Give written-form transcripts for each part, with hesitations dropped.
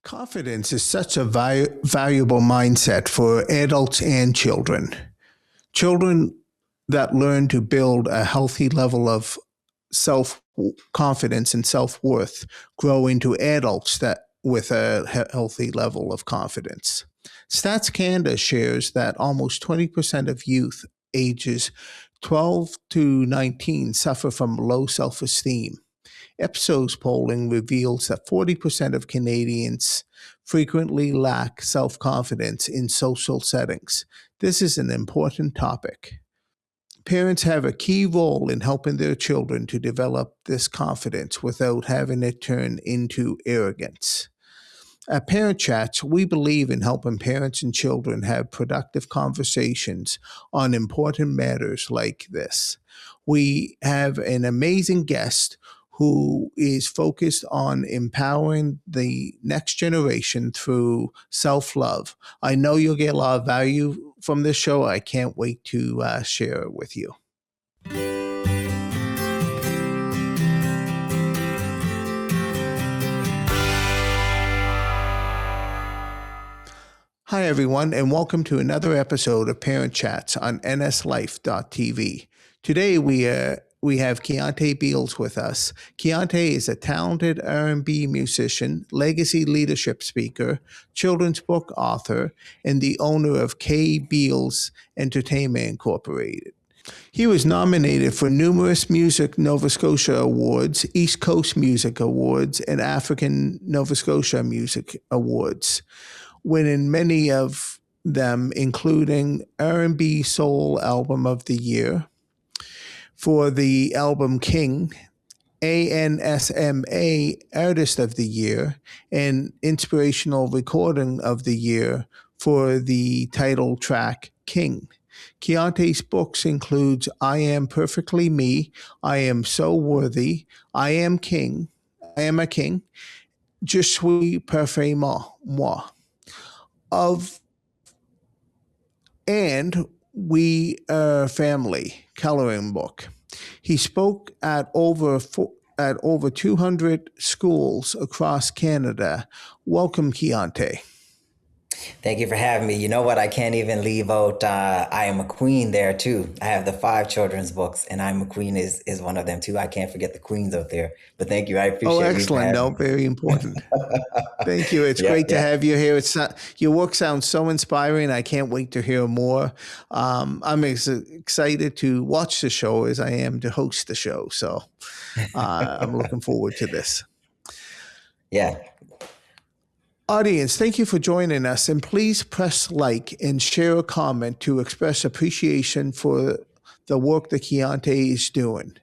Confidence is such a valuable mindset for adults and children. Children that learn to build a healthy level of self confidence and self worth grow into adults that with a healthy level of confidence. Stats Canada shares that almost 20% of youth ages 12 to 19 suffer from low self esteem. Ipsos polling reveals that 40% of Canadians frequently lack self confidence in social settings. This is an important topic. Parents have a key role in helping their children to develop this confidence without having it turn into arrogance. At Parent Chats, we believe in helping parents and children have productive conversations on important matters like this. We have an amazing guest who is focused on empowering the next generation through self love. I know you'll get a lot of value from this show. I can't wait to share it with you. Hi, everyone, and welcome to another episode of Parent Chats on nslife.tv. Today, we have Keonté Beals with us. Keonté is a talented R&B musician, legacy leadership speaker, children's book author, and the owner of K. Beals Entertainment Incorporated. He was nominated for numerous Music Nova Scotia Awards, East Coast Music Awards, and African Nova Scotia Music Awards, winning many of them, including R&B Soul Album of the Year for the album King, ANSMA Artist of the Year, and Inspirational Recording of the Year for the title track King. Keonté's books includes I Am Perfectly Me, I Am So Worthy, I Am King, I Am a King, Je suis parfait moi. And We Are Family coloring book. He spoke at over 200 schools across Canada. Welcome, Keonté. Thank you for having me. You know what? I can't even leave out I Am a Queen there too. I have the 5 children's books, and I Am a Queen is one of them too. I can't forget the queens out there. But thank you. I appreciate you. Excellent. No, very important. Thank you. It's great to have you here. Your work sounds so inspiring. I can't wait to hear more. I'm excited to watch the show as I am to host the show. So I'm looking forward to this. Yeah. Audience, thank you for joining us, and please press like and share a comment to express appreciation for the work that Keonté is doing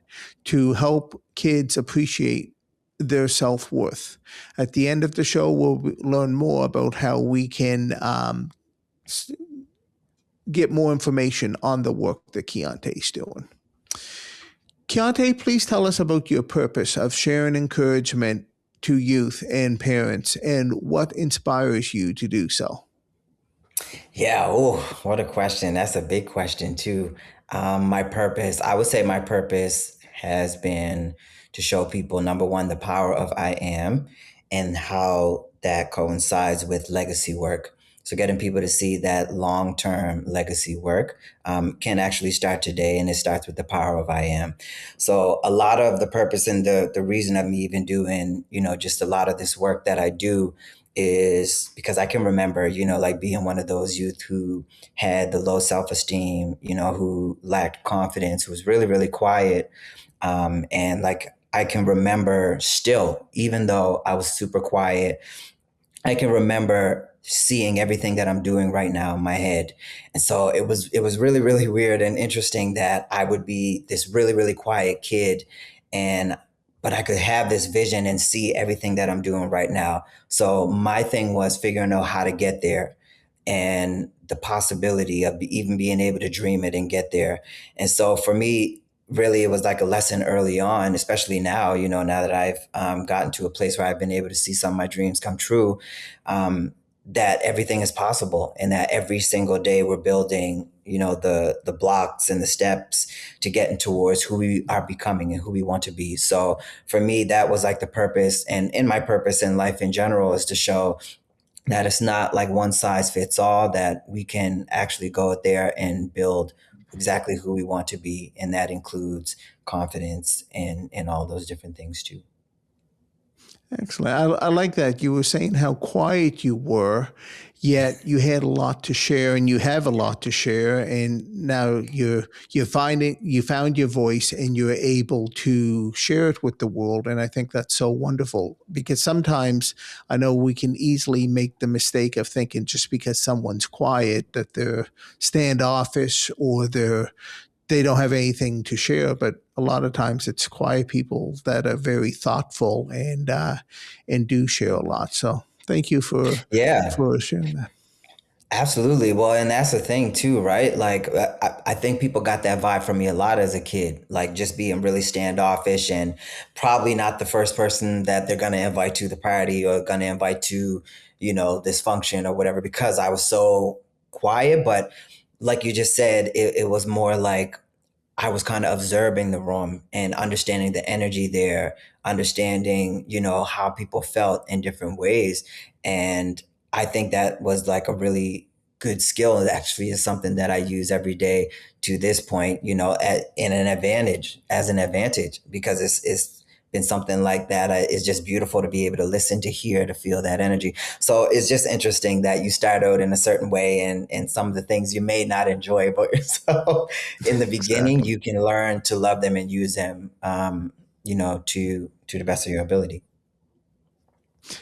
to help kids appreciate their self-worth. At the end of the show, we'll learn more about how we can get more information on the work that Keonté is doing. Keonté, please tell us about your purpose of sharing encouragement to youth and parents, and what inspires you to do so? Yeah. Oh, what a question. That's a big question too. My purpose, I would say my purpose has been to show people, number one, the power of I am and how that coincides with legacy work. So getting people to see that long-term legacy work can actually start today, and it starts with the power of I am. So a lot of the purpose and the reason of me even doing, just a lot of this work that I do is because I can remember, like being one of those youth who had the low self-esteem, who lacked confidence, who was really, really quiet. And like I can remember still, even though I was super quiet, I can remember seeing everything that I'm doing right now in my head. And so it was really, really weird and interesting that I would be this really, really quiet kid, but I could have this vision and see everything that I'm doing right now. So my thing was figuring out how to get there and the possibility of even being able to dream it and get there. And so for me, really, it was like a lesson early on, especially now, now that I've gotten to a place where I've been able to see some of my dreams come true. that everything is possible and that every single day we're building, the blocks and the steps to getting towards who we are becoming and who we want to be. So for me, that was like the purpose, and in my purpose in life in general is to show that it's not like one size fits all, that we can actually go out there and build exactly who we want to be, and that includes confidence and all those different things too. Excellent. I like that. You were saying how quiet you were, yet you had a lot to share, and you have a lot to share. And now you found your voice, and you're able to share it with the world. And I think that's so wonderful, because sometimes I know we can easily make the mistake of thinking just because someone's quiet that they're standoffish, or they don't have anything to share. But a lot of times it's quiet people that are very thoughtful, and do share a lot. So thank you Yeah. for sharing that. Absolutely. Well, and that's the thing too, right? Like, I think people got that vibe from me a lot as a kid, like just being really standoffish and probably not the first person that they're going to invite to the party or going to invite to, this function or whatever, because I was so quiet. But like you just said, it was more like I was kind of observing the room and understanding the energy there, understanding, how people felt in different ways. And I think that was like a really good skill. It actually is something that I use every day to this point, in an advantage, as an advantage, because it's been something like that. It's just beautiful to be able to listen, to hear, to feel that energy. So it's just interesting that you start out in a certain way, and some of the things you may not enjoy about yourself in the beginning, Exactly. you can learn to love them and use them, to the best of your ability.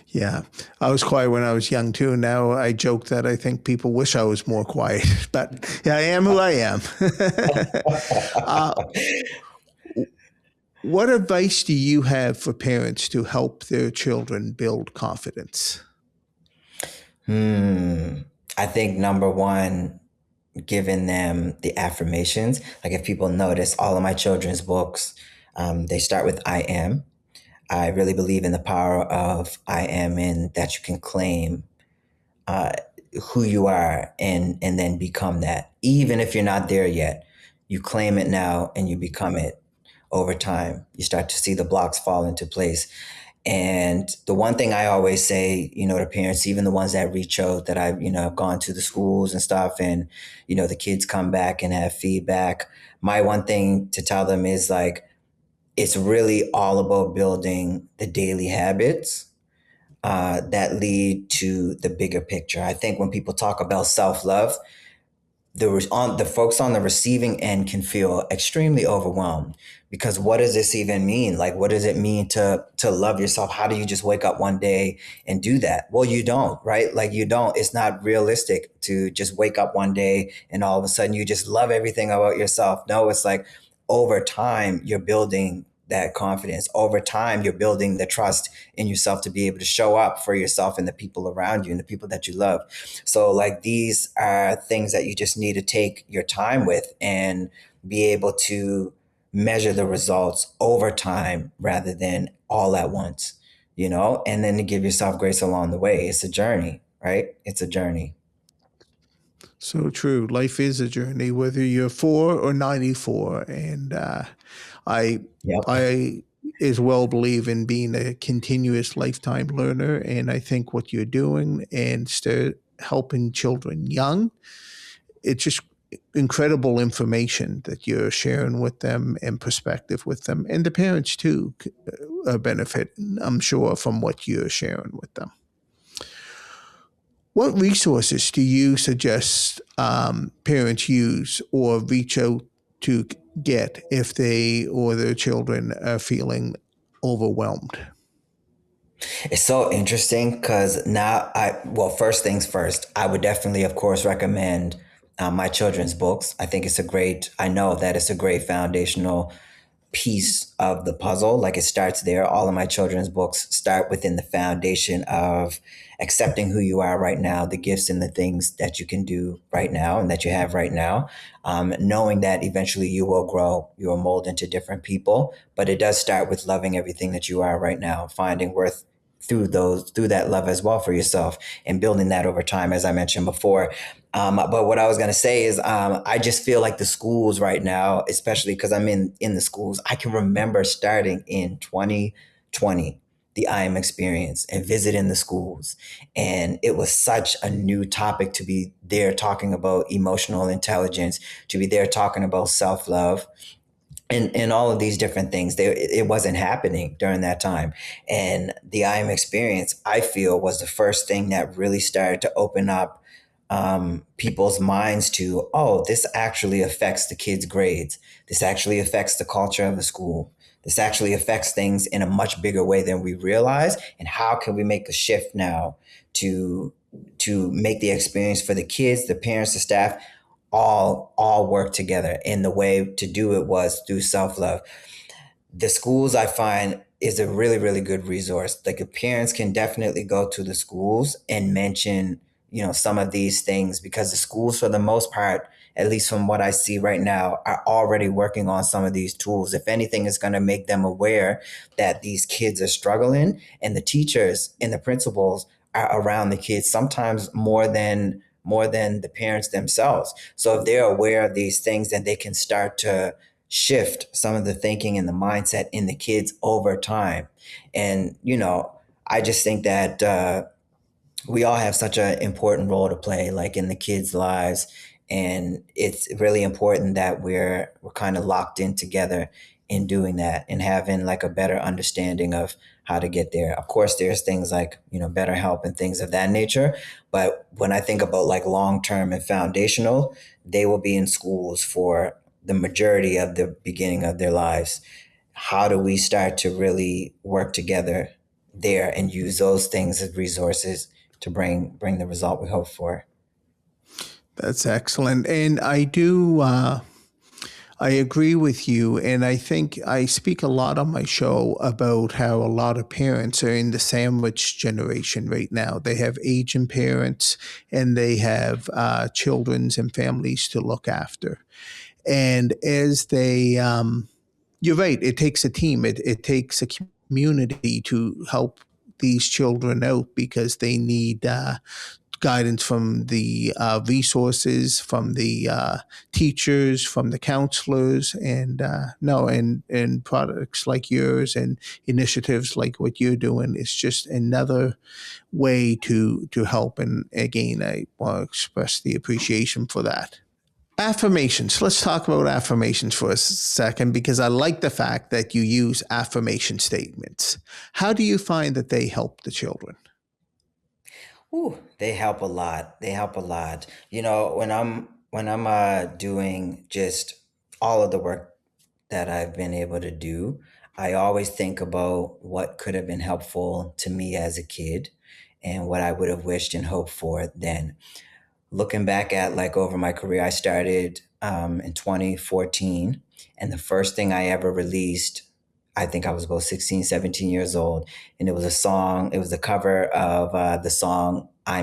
Yeah. I was quiet when I was young too. Now I joke that I think people wish I was more quiet, but yeah, I am who I am. uh, what advice do you have for parents to help their children build confidence? Hmm. I think number one, giving them the affirmations. Like if people notice, all of my children's books, they start with "I am." I really believe in the power of "I am," and that you can claim uh, who you are, and then become that. Even if you're not there yet, you claim it now and you become it over time. You start to see the blocks fall into place. And the one thing I always say, to parents, even the ones that reach out, that I've, have gone to the schools and stuff, and, the kids come back and have feedback. My one thing to tell them is like, it's really all about building the daily habits that lead to the bigger picture. I think when people talk about self love, the folks on the receiving end can feel extremely overwhelmed, because what does this even mean? Like, what does it mean to love yourself? How do you just wake up one day and do that? Well, you don't, right? Like, you don't. It's not realistic to just wake up one day and all of a sudden you just love everything about yourself. No, it's like over time you're building that confidence. Over time you're building the trust in yourself to be able to show up for yourself and the people around you and the people that you love. So, like, these are things that you just need to take your time with and be able to measure the results over time rather than all at once, and then to give yourself grace along the way. It's a journey, right? It's a journey. So true. Life is a journey, whether you're 4 or 94. And I, Yep. I as well believe in being a continuous lifetime learner. And I think what you're doing and helping children young, it's just incredible information that you're sharing with them, and perspective with them. And the parents too benefit, I'm sure, from what you're sharing with them. What resources do you suggest parents use or reach out to get if they or their children are feeling overwhelmed? It's so interesting because now well, first things first, I would definitely, of course, recommend my children's books. I know that it's a great foundational piece of the puzzle. Like, it starts there. All of my children's books start within the foundation of accepting who you are right now, the gifts and the things that you can do right now and that you have right now. Knowing that eventually you will grow, you will mold into different people, but it does start with loving everything that you are right now, finding worth through that love as well for yourself and building that over time, as I mentioned before. But what I was going to say is, I just feel like the schools right now, especially because I'm in the schools, I can remember starting in 2020 the I am experience and visiting the schools, and it was such a new topic to be there talking about emotional intelligence, to be there talking about self love, and all of these different things. It wasn't happening during that time. And the I am experience, I feel, was the first thing that really started to open up people's minds to, oh, this actually affects the kids' grades. This actually affects the culture of the school. This actually affects things in a much bigger way than we realize. And how can we make a shift now to make the experience for the kids, the parents, the staff, all work together? And the way to do it was through self-love. The schools, I find, is a really, really good resource. Like, the parents can definitely go to the schools and mention, some of these things, because the schools, for the most part, at least from what I see right now, are already working on some of these tools. If anything, is going to make them aware that these kids are struggling, and the teachers and the principals are around the kids sometimes more than the parents themselves. So if they're aware of these things, then they can start to shift some of the thinking and the mindset in the kids over time. And I just think that we all have such an important role to play, like, in the kids' lives, and it's really important that we're kind of locked in together in doing that and having, like, a better understanding of how to get there. Of course, there's things like, better help and things of that nature, but when I think about, like, long term and foundational, they will be in schools for the majority of the beginning of their lives. How do we start to really work together there and use those things as resources to bring the result we hope for? That's excellent. And I agree with you. And I think I speak a lot on my show about how a lot of parents are in the sandwich generation right now. They have aging parents and they have children's and families to look after. And as you're right, it takes a team, it takes a community to help these children out because they need guidance from the resources, from the teachers, from the counselors, and no, and products like yours and initiatives like what you're doing is just another way to help. And again, I want to express the appreciation for that. Affirmations. Let's talk about affirmations for a second because I like the fact that you use affirmation statements. How do you find that they help the children? Ooh, they help a lot. They help a lot. When I'm doing just all of the work that I've been able to do, I always think about what could have been helpful to me as a kid and what I would have wished and hoped for then. Looking back at, like, over my career, I started in 2014, and the first thing I ever released, I think I was about 16, 17 years old, and it was a song. It was the cover of the song I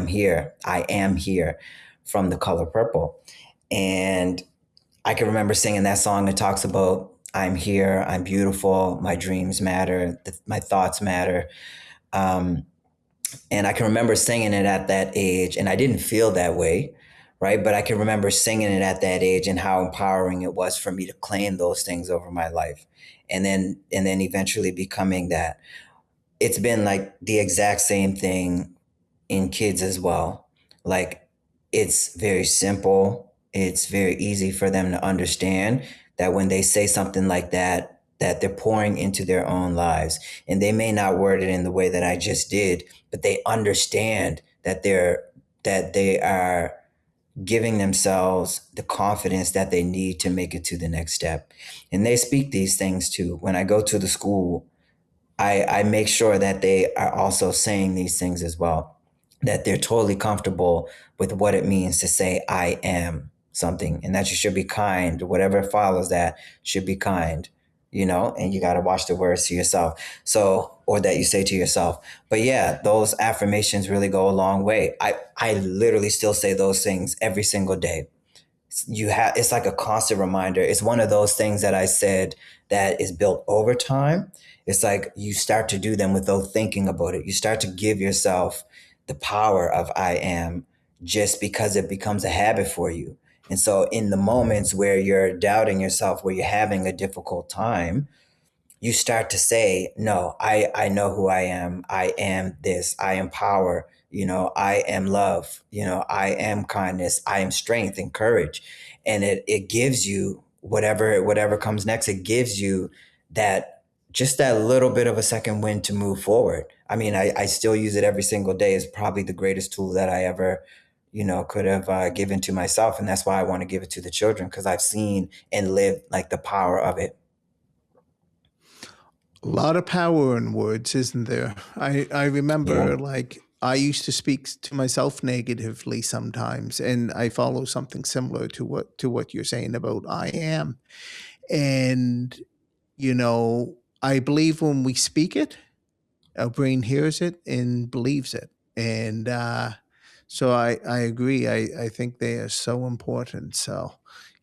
Am Here, from The Color Purple. And I can remember singing that song. It talks about, I'm here, I'm beautiful, my dreams matter, my thoughts matter. Um, and I can remember singing it at that age, and I didn't feel that way, right? But I can remember singing it at that age and how empowering it was for me to claim those things over my life. And then eventually becoming that. It's been like the exact same thing in kids as well. Like, it's very simple. It's very easy for them to understand that when they say something like that, that they're pouring into their own lives. And they may not word it in the way that I just did, but they understand that they are giving themselves the confidence that they need to make it to the next step. And they speak these things too. When I go to the school, I make sure that they are also saying these things as well, that they're totally comfortable with what it means to say, I am something, and that you should be kind. Whatever follows that should be kind, and you got to watch the words to yourself. So, or that you say to yourself. But yeah, those affirmations really go a long way. I literally still say those things every single day. you have, it's like a constant reminder. It's one of those things that I said that is built over time. It's like you start to do them without thinking about it. You start to give yourself the power of I am, just because it becomes a habit for you. And so in the moments where you're doubting yourself, where you're having a difficult time, you start to say, no, I know who I am. I am this. I am power. I am love. I am kindness. I am strength and courage. And it gives you whatever comes next. It gives you that, just that little bit of a second wind to move forward. I mean, I still use it every single day. It's probably the greatest tool that I ever, could have given to myself. And that's why I want to give it to the children, because I've seen and lived like the power of it. A lot of power in words, isn't there? I Yeah. remember, like, I used to speak to myself negatively sometimes, and I follow something similar to what you're saying about I am. And I believe when we speak it, our brain hears it and believes it. And so I agree. I think they are so important. So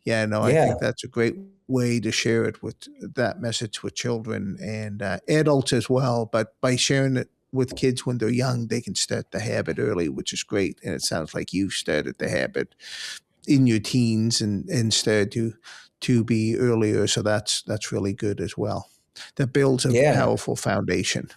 yeah, no, I Yeah. think that's a great way to share it with that message with children and adults as well. But by sharing it with kids when they're young, they can start the habit early, which is great. And it sounds like you started the habit in your teens and started to be earlier. So that's really good as well. That builds a Yeah. powerful foundation.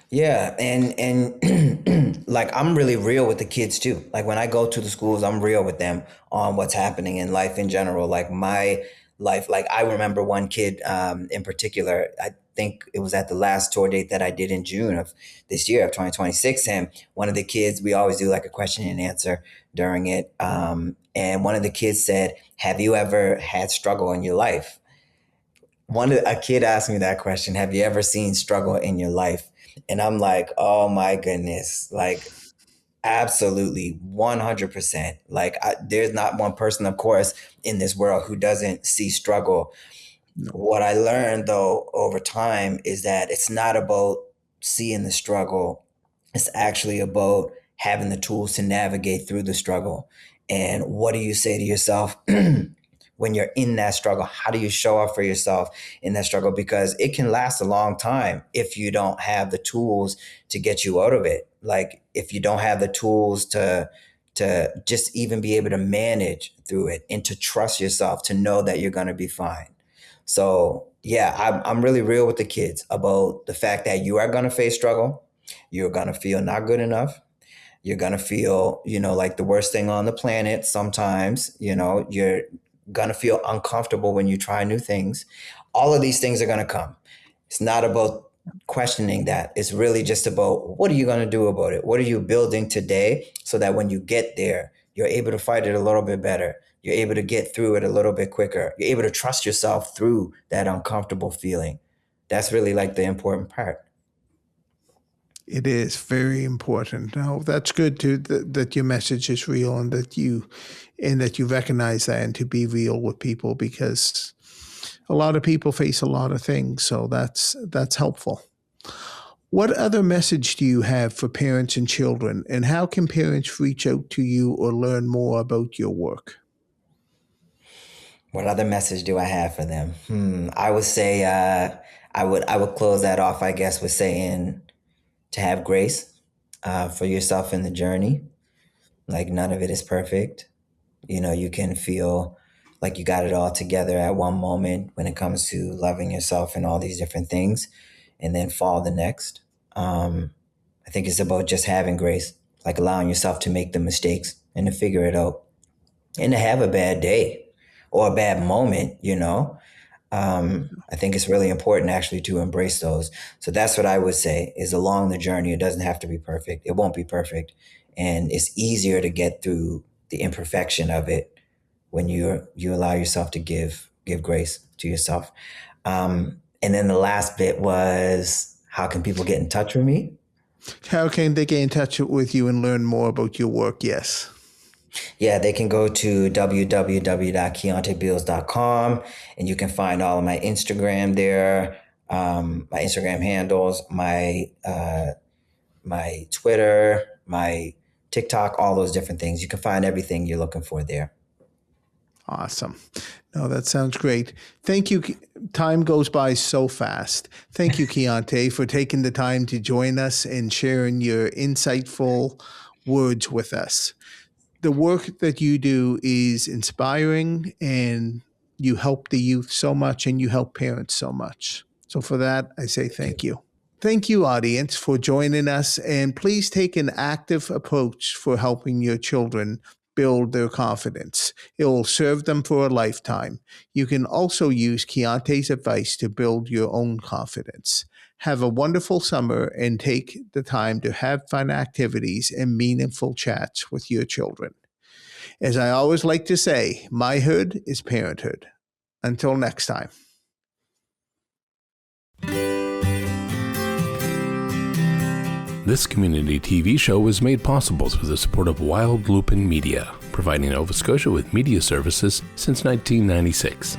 Yeah, and like I'm really real with the kids too. Like when I go to the schools, I'm real with them on what's happening in life in general. Like my life, like I remember one kid in particular. I think it was at the last tour date that I did in June of this year of 2026. And one of the kids, we always do like a question and answer during it. And one of the kids said, "Have you ever had struggle in your life?" A kid asked me that question, have you ever seen struggle in your life? And I'm like, oh my goodness, like absolutely 100%. Like there's not one person, of course, in this world who doesn't see struggle. No, What I learned though over time is that it's not about seeing the struggle. It's actually about having the tools to navigate through the struggle. And what do you say to yourself when you're in that struggle? How do you show up for yourself in that struggle? Because it can last a long time if you don't have the tools to get you out of it. Like if you don't have the tools to just even be able to manage through it and to trust yourself to know that you're going to be fine. So yeah, I'm really real with the kids about the fact that you are going to face struggle. You're going to feel not good enough. You're going to feel, like the worst thing on the planet sometimes. You're going to feel uncomfortable when you try new things. All of these things are going to come. It's not about questioning that. It's really just about what are you going to do about it? What are you building today so that when you get there, you're able to fight it a little bit better. You're able to get through it a little bit quicker. You're able to trust yourself through that uncomfortable feeling. That's really like the important part. it is very important. No, that's good to that your message is real and that you recognize that and to be real with people because a lot of people face a lot of things. So that's helpful. What other message do you have for parents and children, and how can parents reach out to you or learn more about your work? What other message do I have for them? I would say I would close that off, I guess, with saying to have grace for yourself in the journey. Like none of it is perfect. You can feel like you got it all together at one moment when it comes to loving yourself and all these different things, and then fall the next. Um, I think it's about just having grace, like allowing yourself to make the mistakes and to figure it out and to have a bad day or a bad moment. I think it's really important actually to embrace those. So that's what I would say is along the journey, it doesn't have to be perfect. It won't be perfect. And it's easier to get through the imperfection of it when you allow yourself to give grace to yourself. And then the last bit was how can people get in touch with me? How can they get in touch with you and learn more about your work? Yes. Yeah, they can go to www.keontebeals.com and you can find all of my Instagram there, my Instagram handles, my Twitter, my TikTok, all those different things. You can find everything you're looking for there. Awesome. No, that sounds great. Thank you. Time goes by so fast. Thank you, Keonté, for taking the time to join us and sharing your insightful words with us. The work that you do is inspiring, and you help the youth so much, and you help parents so much. So for that, I say thank you. Thank you, audience, for joining us, and please take an active approach for helping your children build their confidence. It will serve them for a lifetime. You can also use Keonté's advice to build your own confidence. Have a wonderful summer and take the time to have fun activities and meaningful chats with your children. As I always like to say, myhood is parenthood. Until next time. This community TV show was made possible through the support of Wild Lupin Media, providing Nova Scotia with media services since 1996.